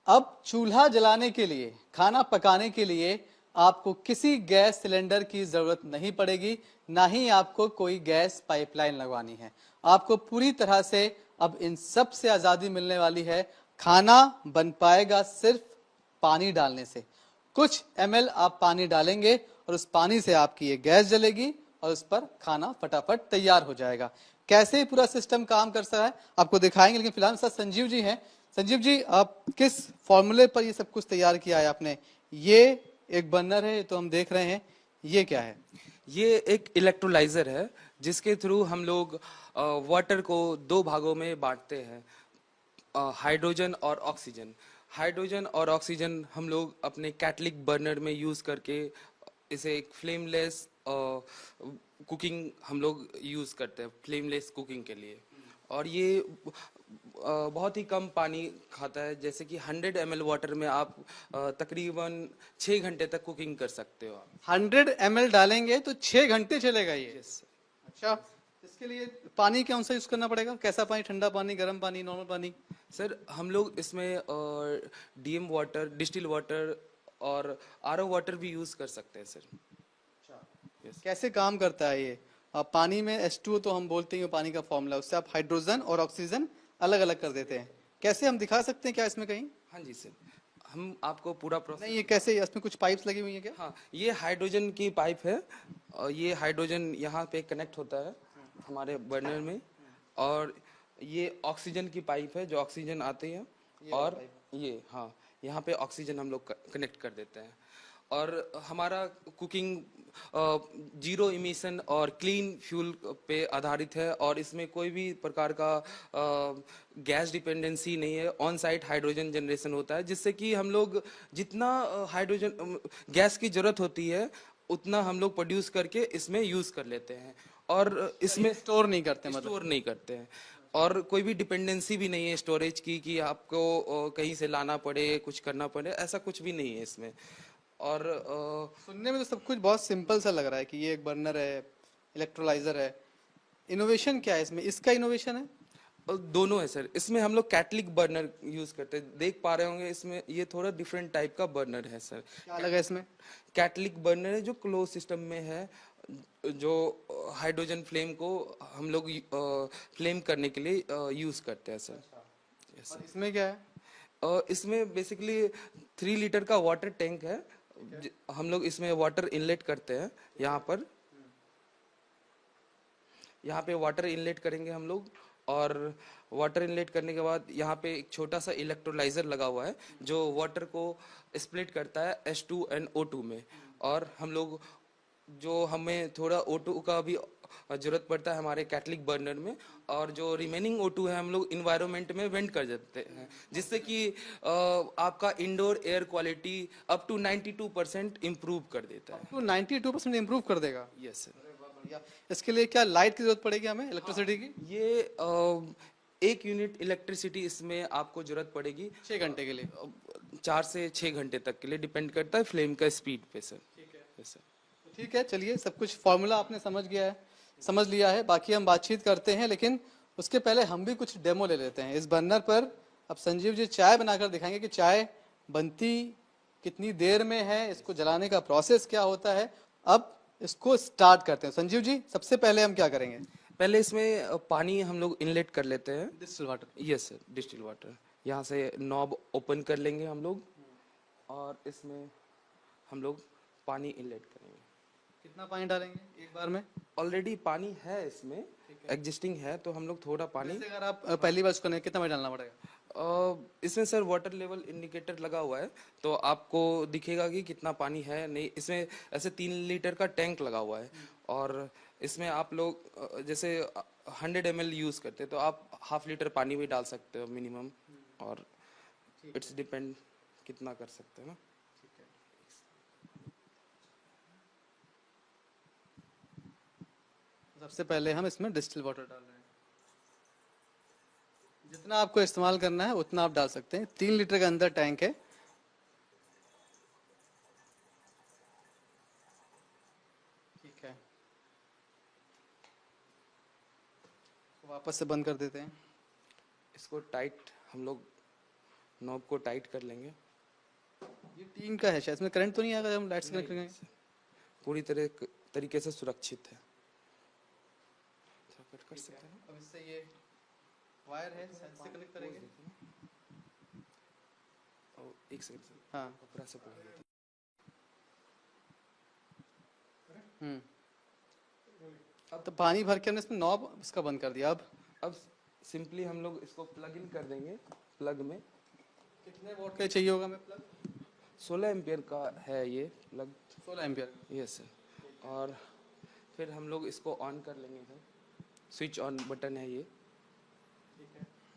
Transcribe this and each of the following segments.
अब चूल्हा जलाने के लिए, खाना पकाने के लिए आपको किसी गैस सिलेंडर की जरूरत नहीं पड़ेगी, ना ही आपको कोई गैस पाइपलाइन लगवानी है। आपको पूरी तरह से अब इन सब से आजादी मिलने वाली है। खाना बन पाएगा सिर्फ पानी डालने से। कुछ ml आप पानी डालेंगे और उस पानी से आपकी ये गैस जलेगी और उस पर खाना फटाफट तैयार हो जाएगा। कैसे पूरा सिस्टम काम कर सकता है आपको दिखाएंगे, लेकिन फिलहाल साथ संजीव जी हैं। संजीव जी, आप किस फॉर्मूले पर ये सब कुछ तैयार किया है आपने? ये एक बर्नर है, तो हम देख रहे हैं, ये क्या है? ये एक इलेक्ट्रोलाइजर है जिसके थ्रू हम लोग वाटर को दो भागों में बांटते हैं, हाइड्रोजन और ऑक्सीजन। हाइड्रोजन और ऑक्सीजन हम लोग अपने कैटलिक बर्नर में यूज करके इसे एक फ्लेमलेस कुकिंग हम लोग यूज करते हैं, फ्लेमलेस कुकिंग के लिए। और ये बहुत ही कम पानी खाता है, जैसे कि 100 ml वाटर में आप तकरीबन 6 घंटे तक कुकिंग कर सकते हो आप। 100 ml डालेंगे तो 6 घंटे चलेगा ये? यस। अच्छा, इसके लिए पानी कौन सा यूज करना पड़ेगा? कैसा पानी? ठंडा पानी, गर्म पानी, नॉर्मल पानी? सर हम लोग इसमें डीएम वाटर, डिस्टिल वाटर और आरओ वाटर भी यूज कर सकते हैं सर। यस। कैसे काम करता है ये? आप पानी में H2O तो हम बोलते हैं पानी का फॉर्मूला, उससे आप हाइड्रोजन और ऑक्सीजन अलग अलग कर देते हैं। कैसे, हम दिखा सकते हैं क्या इसमें कहीं? हाँ जी सर, हम आपको पूरा नहीं, प्रोसेस। ये कैसे? इसमें कुछ पाइप्स लगी हुई है क्या? हाँ, ये हाइड्रोजन की पाइप है और ये हाइड्रोजन यहाँ पे कनेक्ट होता है हमारे बर्नर में। और ये ऑक्सीजन की पाइप है जो ऑक्सीजन आती है। और ये हाँ, यहाँ पे ऑक्सीजन हम लोग कनेक्ट कर देते हैं। और हमारा कुकिंग जीरो इमिशन और क्लीन फ्यूल पे आधारित है और इसमें कोई भी प्रकार का गैस डिपेंडेंसी नहीं है। ऑन साइट हाइड्रोजन जनरेशन होता है, जिससे कि हम लोग जितना हाइड्रोजन गैस की जरूरत होती है उतना हम लोग प्रोड्यूस करके इसमें यूज कर लेते हैं। और इसमें स्टोर नहीं करते मतलब? स्टोर नहीं करते हैं। और कोई भी डिपेंडेंसी भी नहीं है स्टोरेज की कि आपको कहीं से लाना पड़े, कुछ करना पड़े, ऐसा कुछ भी नहीं है इसमें। और सुनने में तो सब कुछ बहुत सिंपल सा लग रहा है कि ये एक बर्नर है, इलेक्ट्रोलाइजर है। इनोवेशन क्या है इसमें? इसका इनोवेशन है? दोनों है सर। इसमें हम लोग कैटलिक बर्नर यूज करते हैं, देख पा रहे होंगे इसमें ये थोड़ा डिफरेंट टाइप का बर्नर है सर। क्या अलग है इसमें? कैटलिक बर्नर है जो क्लोज सिस्टम में है, जो हाइड्रोजन फ्लेम को हम लोग फ्लेम करने के लिए यूज करते हैं सर। यस और इसमें क्या है? सर। इसमें बेसिकली 3 लीटर का वाटर टैंक है। हम लोग इसमें वाटर इनलेट करते हैं। यहाँ पे वाटर इनलेट करेंगे हम लोग। और वाटर इनलेट करने के बाद यहाँ पे एक छोटा सा इलेक्ट्रोलाइजर लगा हुआ है जो वाटर को स्प्लिट करता है H2 and O2 में। और हम लोग जो हमें थोड़ा O2 का भी जरूरत पड़ता है हमारे कैटलिक बर्नर में, और जो रिमेनिंग O2 है हम लोग इन्वायरमेंट में वेंट कर देते हैं, जिससे कि आपका indoor air quality up to 92% improve कर देता है। तो 92% इम्प्रूव कर देगा? Yes sir. बढ़िया। इसके लिए क्या लाइट की जरूरत पड़ेगी हमें, इलेक्ट्रिसिटी की? ये 1 यूनिट इलेक्ट्रिसिटी इसमें आपको जरूरत पड़ेगी 6 घंटे के लिए? 4 से 6 घंटे तक के लिए, डिपेंड करता है फ्लेम का स्पीड पे सर। ठीक है। Yes sir. तो ठीक है, चलिए, सब कुछ फॉर्मूला आपने समझ लिया है। बाकी हम बातचीत करते हैं, लेकिन उसके पहले हम भी कुछ डेमो ले लेते हैं इस बर्नर पर। अब संजीव जी चाय बनाकर दिखाएंगे कि चाय बनती कितनी देर में है, इसको जलाने का प्रोसेस क्या होता है। अब इसको स्टार्ट करते हैं। संजीव जी, सबसे पहले हम क्या करेंगे? पहले इसमें पानी हम लोग इनलेट कर लेते हैं। Distil water? Yes sir, distil water. यहाँ से नॉब ओपन कर लेंगे हम लोग और इसमें हम लोग पानी इनलेट करेंगे। कितना पानी डालेंगे एक बार में? ऑलरेडी पानी है इसमें, एग्जिस्टिंग है, तो हम लोग थोड़ा पानी। जैसे अगर आप पहली बार उसको कितना पानी डालना पड़ेगा? इसमें सर वाटर लेवल इंडिकेटर लगा हुआ है, तो आपको दिखेगा कि कितना पानी है नहीं। इसमें ऐसे 3 लीटर का टैंक लगा हुआ है और इसमें आप लोग जैसे 100 ml यूज करते हैं तो आप ½ लीटर पानी भी डाल सकते हो मिनिमम। और इट्स डिपेंड कितना कर सकते हैं ना। सबसे पहले हम इसमें डिस्टिल वाटर डाल रहे हैं। जितना आपको इस्तेमाल करना है उतना आप डाल सकते हैं। 3 लीटर के अंदर टैंक है। ठीक है, तो वापस से बंद कर देते हैं। इसको टाइट हम लोग नॉब को टाइट कर लेंगे। ये टीन का है शायद, इसमें करंट तो नहीं आएगा जब हम लाइट से कनेक्ट करेंगे? पूरी तरीके से सुरक्षित है। थोड़ा कट कर सकते हैं ना? अब इससे ये वायर है, से कनेक्ट करेंगे। और एक सेकंड से हाँ। कपड़ा से पकड़ लेते हम्म। अब तो पानी भर के हमने इसमें नॉब इसका बंद कर दिया। अब सिंपली हम लोग इसको प्लग इन कर देंगे। प्लग में कितने वोल्ट का चाहिए होगा हमें प्लग? 16 एम्पियर का है ये प्लग। 16 एम्पियर। Yes sir. और फिर हम लोग इसको ऑन कर लेंगे सर। स्विच ऑन बटन है ये।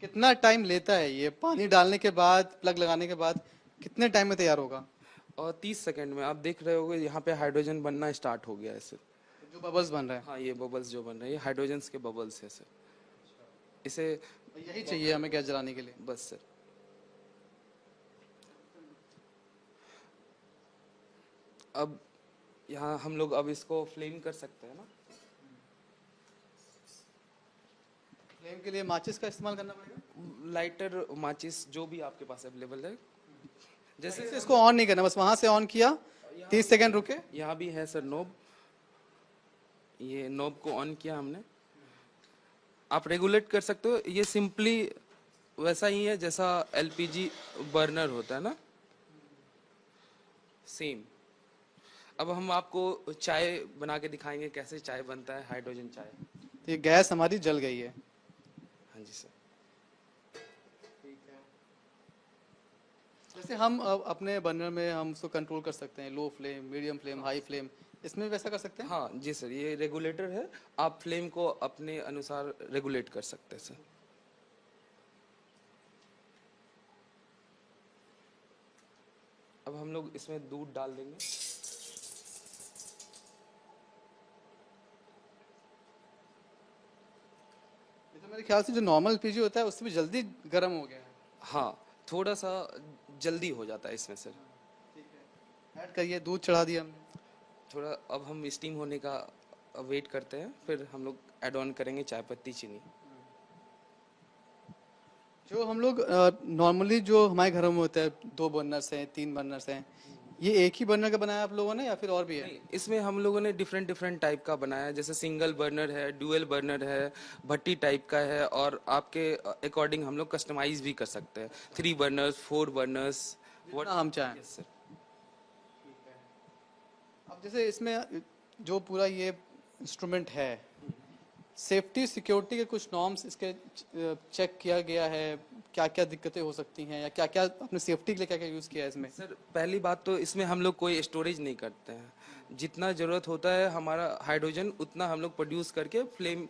कितना टाइम लेता है ये पानी डालने के बाद, प्लग लगाने के बाद कितने टाइम में तैयार होगा? और 30 सेकंड में आप देख रहे होगे यहाँ पे हाइड्रोजन बनना स्टार्ट हो गया है सर। जो बबल्स बन रहा है। हाँ, ये बबल्स जो बन रहे हैं ये हाइड्रोजन के बबल्स है सर। इसे यही चाहिए हमें गैस जलाने के लिए। बस सर। अब यहाँ हम लोग अब इसको फ्लेम कर सकते हैं ना। फ्लेम के लिए माचिस का इस्तेमाल करना पड़ेगा? लाइटर, माचिस जो भी आपके पास अवेलेबल है। जैसे इसको ऑन नहीं करना, बस वहां से ऑन किया, 30 सेकंड रुके। यहाँ भी है सर नॉब। ये नॉब को ऑन किया हमने। आप रेगुलेट कर सकते हो। ये सिंपली वैसा ही है जैसा एलपीजी बर्नर होता है ना, सेम। अब हम आपको चाय बना के दिखाएंगे कैसे चाय बनता है, हाइड्रोजन चाय। तो ये गैस हमारी जल गई है। हाँ जी सर। जैसे हम अपने बर्नर में हम उसको कंट्रोल कर सकते हैं, low flame, medium flame, high flame, इसमें भी वैसा कर सकते हैं? हाँ जी सर, ये रेगुलेटर है। आप फ्लेम को अपने अनुसार रेगुलेट कर सकते हैं सर। अब हम लोग इसमें दूध डाल देंगे। ये तो मेरे ख्याल से जो नॉर्मल पीजी होता है उससे भी जल्दी गर्म हो गया है। हाँ, थोड़ा सा जल्दी हो जाता है इसमें सर। ऐड करिए, दूध चढ़ा दिया हमने। थोड़ा अब हम स्टीम होने का वेट करते हैं, फिर हम लोग ऐड ऑन करेंगे चाय पत्ती, चीनी। जो हम लोग नॉर्मली जो हमारे घरों में होता है, 2 बर्नर्स हैं, 3 बर्नर्स हैं, ये एक ही बर्नर का बनाया आप लोगों ने या फिर और भी है? नहीं, इसमें हम लोगों ने डिफरेंट डिफरेंट टाइप का बनाया है। जैसे सिंगल बर्नर है, डुअल बर्नर है, भट्टी टाइप का है, और आपके अकॉर्डिंग हम लोग कस्टमाइज भी कर सकते हैं। 3 बर्नर्स, 4 बर्नर्स, जितना हम चाहें। Yes sir. अब जैसे इसमें जो पूरा ये इंस्ट्रूमेंट है, सेफ्टी सिक्योरिटी के कुछ नॉर्म्स इसके चेक किया गया है? क्या क्या दिक्कतें हो सकती हैं, या क्या क्या अपने सेफ्टी के लिए क्या क्या यूज़ किया है इसमें? सर पहली बात तो इसमें हम लोग कोई स्टोरेज नहीं करते हैं। जितना ज़रूरत होता है हमारा हाइड्रोजन, उतना हम लोग प्रोड्यूस करके फ्लेम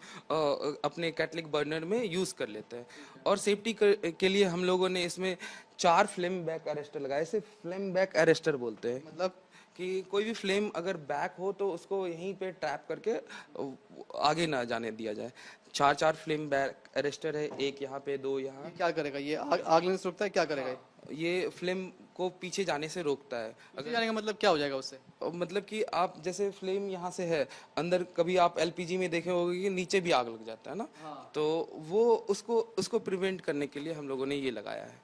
अपने कैटलिक बर्नर में यूज़ कर लेते हैं। और सेफ्टी के लिए हम लोगों ने इसमें 4 फ्लेम बैक अरेस्टर लगाए। इसे फ्लेम बैक अरेस्टर बोलते हैं। मतलब कि कोई भी फ्लेम अगर बैक हो तो उसको यहीं पे ट्रैप करके आगे ना जाने दिया जाए। 4 फ्लेम बैक अरेस्टर है, एक यहाँ पे, 2 यहाँ। ये क्या करेगा? ये आग लगने से रुकता है, क्या करेगा ये? ये फ्लेम को पीछे जाने से रोकता है। पीछे जाने का मतलब क्या हो जाएगा उससे? मतलब कि आप जैसे फ्लेम यहाँ से है अंदर, कभी आप एलपीजी में देखे होंगे कि नीचे भी आग लग जाता है ना। हाँ। तो वो उसको प्रिवेंट करने के लिए हम लोगों ने ये लगाया है।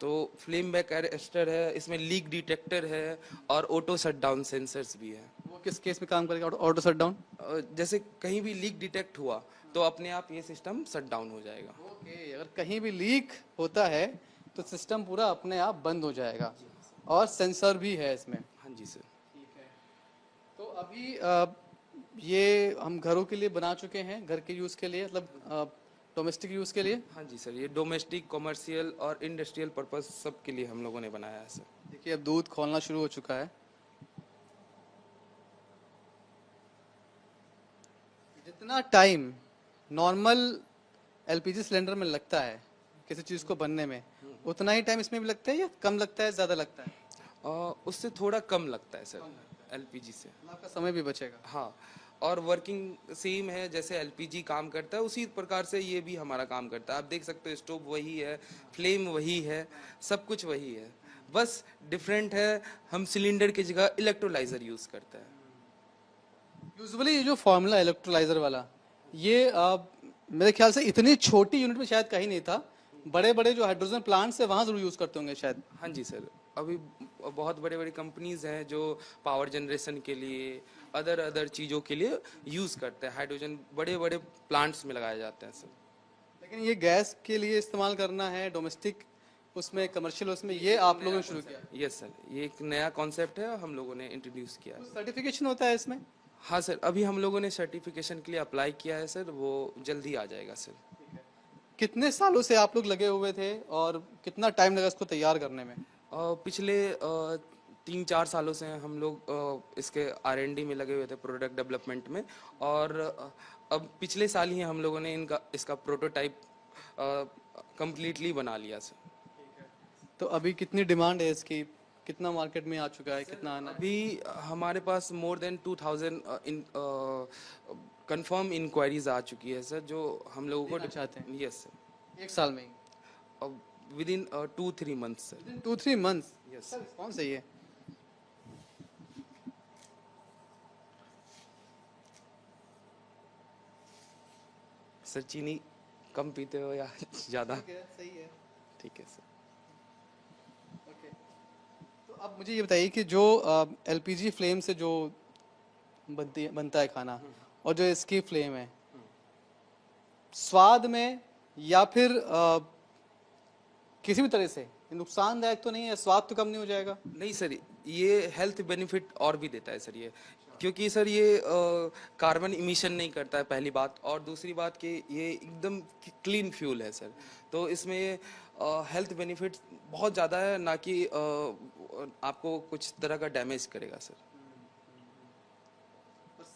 तो फ्लेम बैक अरेस्टर है, इसमें लीक डिटेक्टर है, और ऑटो शट डाउन सेंसर्स भी है। वो किस केस में काम करेगा ऑटो शट डाउन? जैसे कहीं भी लीक डिटेक्ट हुआ तो अपने आप ये सिस्टम शट डाउन हो जाएगा। ओके, अगर कहीं भी लीक होता है तो सिस्टम पूरा अपने आप बंद हो जाएगा, और सेंसर भी है इसमें। हाँ जी सर। ठीक है। तो अभी ये हम घरों के लिए बना चुके हैं, घर के यूज़ के लिए, मतलब डोमेस्टिक यूज़ के लिए। हाँ जी सर, ये डोमेस्टिक, कॉमर्शियल और इंडस्ट्रियल पर्पस सब के लिए हम लोगों ने बनाया है सर। देखिए अब दूध खोलना शुरू हो चुका है। जितना टाइम नॉर्मल एलपीजी सिलेंडर में लगता है किसी चीज़ को बनने में, उतना ही टाइम इसमें भी लगता है, या कम लगता है, ज़्यादा लगता है? उससे थोड़ा कम लगता है सर एलपीजी से। आपका समय भी बचेगा। हाँ, और वर्किंग सेम है जैसे एलपीजी काम करता है उसी प्रकार से ये भी हमारा काम करता है। आप देख सकते हो स्टोव वही है, फ्लेम वही है, सब कुछ वही है, बस डिफरेंट है हम सिलेंडर की जगह इलेक्ट्रोलाइजर यूज करते हैं। यूजुअली ये जो फार्मूला इलेक्ट्रोलाइजर वाला, ये मेरे ख्याल से इतनी छोटी यूनिट में शायद कहीं नहीं था, बड़े बड़े जो हाइड्रोजन प्लांट्स है वहां जरूर यूज करते होंगे शायद। हाँ जी सर, अभी बहुत बड़े बड़े कंपनीज हैं जो पावर जनरेशन के लिए अदर अदर चीज़ों के लिए यूज़ करते हैं हाइड्रोजन, बड़े बड़े प्लांट्स में लगाए जाते हैं सर। लेकिन ये गैस के लिए इस्तेमाल करना है डोमेस्टिक, उसमें कमर्शियल, उसमें ये आप लोगों ने शुरू किया। यस सर, ये एक नया कॉन्सेप्ट है, हम लोगों ने इंट्रोड्यूस किया है। सर्टिफिकेशन होता है इसमें? हाँ सर, अभी हम लोगों ने सर्टिफिकेशन के लिए अप्लाई किया है सर, वो जल्दी आ जाएगा सर। कितने सालों से आप लोग लगे हुए थे और कितना टाइम लगा इसको तैयार करने में? पिछले 3-4 सालों से हम लोग इसके R&D में लगे हुए थे, प्रोडक्ट डेवलपमेंट में। और अब पिछले साल ही हम लोगों ने इसका प्रोटोटाइप कंप्लीटली बना लिया सर। तो अभी कितनी डिमांड है इसकी, कितना मार्केट में आ चुका है, कितना आना है? अभी हमारे पास मोर देन 2000 कंफर्म इंक्वायरीज आ चुकी है सर, जो हम लोगों को देना चाहते हैं? यस सर, एक साल में ही? Within 2-3 months sir. 2-3 months? Yes sir कौन सही है? सर, चीनी कम पीते हो या ज़्यादा? सही है। ठीक है सर। ओके, तो अब मुझे ये बताइए कि जो एलपीजी फ्लेम से जो बनता है खाना और जो इसकी फ्लेम है, स्वाद में या फिर किसी भी तरह से नुकसानदायक तो नहीं है? स्वाद तो कम नहीं हो जाएगा? नहीं सर, ये हेल्थ बेनिफिट और भी देता है सर ये, क्योंकि सर ये कार्बन इमिशन नहीं करता है, पहली बात। और दूसरी बात कि ये एकदम क्लीन फ्यूल है सर, तो इसमें हेल्थ बेनिफिट बहुत ज़्यादा है, ना कि आपको कुछ तरह का डैमेज करेगा सर।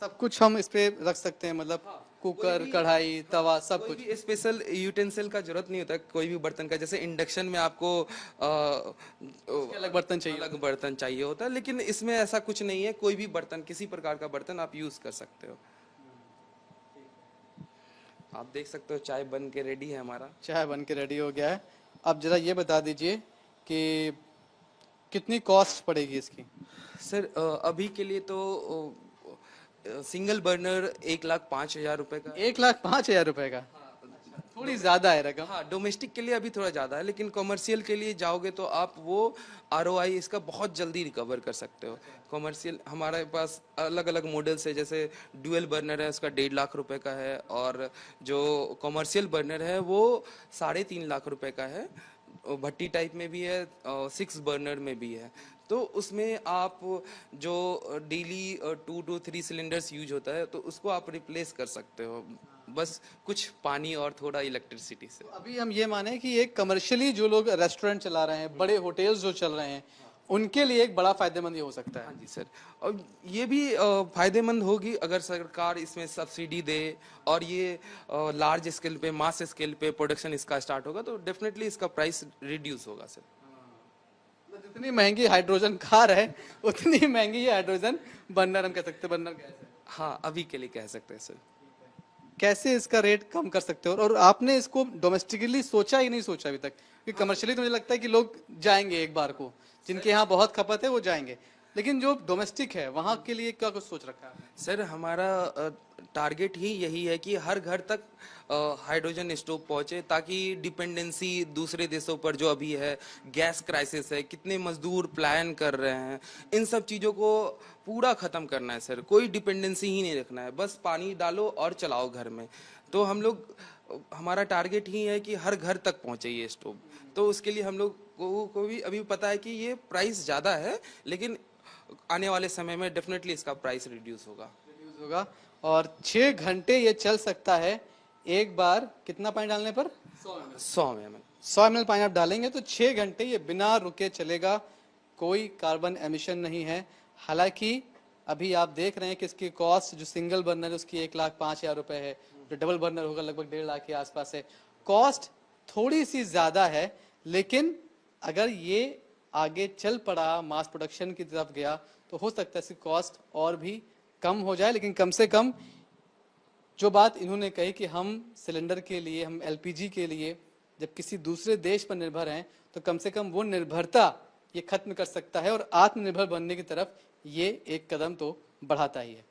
सब कुछ हम इस पे रख सकते हैं, मतलब कुकर, कढ़ाई, तवा, सब कोई कुछ? भी स्पेशल यूटेंसिल का जरूरत नहीं होता, कोई भी बर्तन का। जैसे इंडक्शन में आपको अलग बर्तन चाहिए? अलग बर्तन चाहिए होता है, लेकिन इसमें ऐसा कुछ नहीं है, कोई भी बर्तन, किसी प्रकार का बर्तन आप यूज कर सकते हो। आप देख सकते हो चाय बन के रेडी है हमारा। चाय बन के रेडी हो गया है। अब जरा ये बता दीजिए कि कितनी कॉस्ट पड़ेगी इसकी? सर अभी के लिए तो सिंगल बर्नर 1,05,000 रुपए का। 1,05,000 रुपए का? थोड़ी ज्यादा है रकम। हाँ, डोमेस्टिक के लिए अभी थोड़ा ज़्यादा है, लेकिन कॉमर्शियल के लिए जाओगे तो आप वो ROI इसका बहुत जल्दी रिकवर कर सकते हो। कॉमर्शियल हमारे पास अलग अलग मॉडल्स है, जैसे ड्यूअल बर्नर है, उसका 1.5 लाख रुपए का है, और जो कॉमर्शियल बर्नर है वो 3.5 लाख रुपए का है। भट्टी टाइप में भी है, 6 बर्नर में भी है। तो उसमें आप जो डेली 2 to 3 सिलेंडर्स यूज होता है, तो उसको आप रिप्लेस कर सकते हो, बस कुछ पानी और थोड़ा इलेक्ट्रिसिटी से। तो अभी हम ये माने कि एक कमर्शियली जो लोग रेस्टोरेंट चला रहे हैं, बड़े होटल्स जो चल रहे हैं, उनके लिए एक बड़ा फायदेमंद ये हो सकता है। हाँ जी सर, और ये भी फायदेमंद होगी अगर सरकार इसमें सब्सिडी दे, और ये लार्ज स्केल पे, मास स्केल पे प्रोडक्शन इसका स्टार्ट होगा, तो डेफिनेटली इसका प्राइस रिड्यूस होगा सर। जितनी महंगी हाइड्रोजन कार है उतनी महंगी ये हाइड्रोजन बर्नर, हम कह सकते हैं, बर्नर गैस है। हाँ, अभी के लिए कह सकते हैं सर। कैसे इसका रेट कम कर सकते हो? और आपने इसको डोमेस्टिकली सोचा ही नहीं सोचा अभी तक? क्योंकि कमर्शियली तो मुझे लगता है कि लोग जाएंगे एक बार को, जिनके यहाँ बहुत खपत है वो जाएंगे, लेकिन जो डोमेस्टिक है वहां के लिए क्या कुछ सोच रखा है? सर हमारा टारगेट ही यही है कि हर घर तक हाइड्रोजन स्टोव पहुंचे, ताकि डिपेंडेंसी दूसरे देशों पर जो अभी है, गैस क्राइसिस है, कितने मजदूर प्लान कर रहे हैं, इन सब चीज़ों को पूरा ख़त्म करना है सर। कोई डिपेंडेंसी ही नहीं रखना है, बस पानी डालो और चलाओ घर में। तो हम लोग, हमारा टारगेट ही है कि हर घर तक पहुंचे ये स्टोव। तो उसके लिए हम लोग को भी अभी पता है कि ये प्राइस ज़्यादा है, लेकिन आने वाले समय में डेफिनेटली इसका प्राइस रिड्यूस होगा। और 6 घंटे ये चल सकता है। एक बार कितना पानी डालने पर? 100 ml। 100 ml पानी आप डालेंगे तो 6 घंटे ये बिना रुके चलेगा, कोई कार्बन एमिशन नहीं है। हालांकि अभी आप देख रहे हैं कि इसकी कॉस्ट जो सिंगल बर्नर है उसकी 1,05,000 रुपए है, जो डबल बर्नर होगा लगभग 1.5 लाख के आसपास है। कॉस्ट थोड़ी सी ज्यादा है, लेकिन अगर ये आगे चल पड़ा, मास प्रोडक्शन की तरफ गया, तो हो सकता है इसकी कॉस्ट और भी कम हो जाए। लेकिन कम से कम जो बात इन्होंने कही कि हम सिलेंडर के लिए, हम एलपीजी के लिए जब किसी दूसरे देश पर निर्भर हैं, तो कम से कम वो निर्भरता ये खत्म कर सकता है और आत्मनिर्भर बनने की तरफ ये एक कदम तो बढ़ाता ही है।